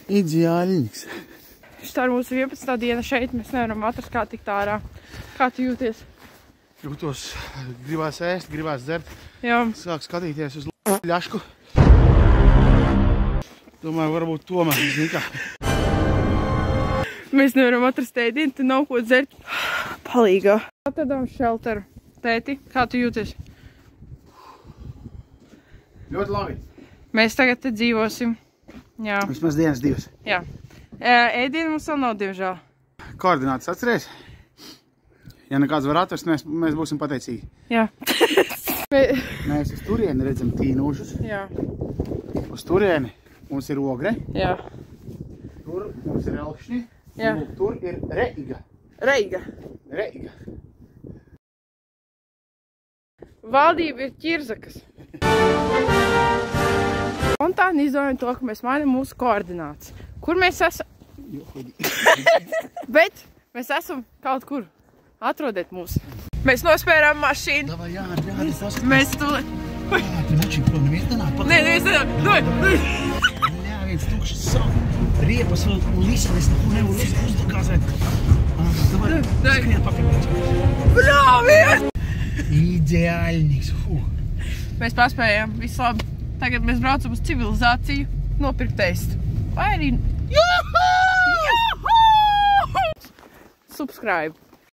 Ideāļņiks. Šitā ir mūsu 11. diena šeit, mēs nevaram atrast, kā tikt ārā. Kā tu jūties? Jūtos, gribās ēst, gribās dzert. Jā. Sāk skatīties uz ļašku. Domāju, varbūt tomēr znikā. Mēs nevaram atrast ēdienu, te nav ko dzert. Palīgā. Atradām šelteru. Tēti, kā tu jūties? Ļoti labi. Mēs tagad te dzīvosim. Jā. Vismaz dienas divas. Jā. Ēdienu mums vēl nav, diemžēl. Koordinātas atcerēs? Ja nekāds var atrast, mēs būsim pateicīgi. Jā. Mēs uz turieni redzam tīnūšus. Jā. Uz turieni mums ir ogre. Jā. Tur mums ir elkšņi. Jā. Tur ir reiga. Reiga. Reiga. Valdība ir ķirzakas. Spontāni izdomājam to, ka mēs mainām mūsu koordinātas. Kur mēs esam? Bet mēs esam kaut kur. Atrodiet mūs. Mēs nospērām mašīnu. Davai, jā, tas Mēs tu... tu mačīgi prom neviens nenāk. Nē, neviens nenāk. Jā, viens tukšas savu. Riepas vēl un līsanis, neko nevar uzdakāzēt. Davai, skrien papildināt. Brāvies! Ideāļniks. Mēs paspējām, viss labi. Tagad mēs braucam uz civilizāciju, nopirkt ēst. Vai arī... Juhu! Subscribe.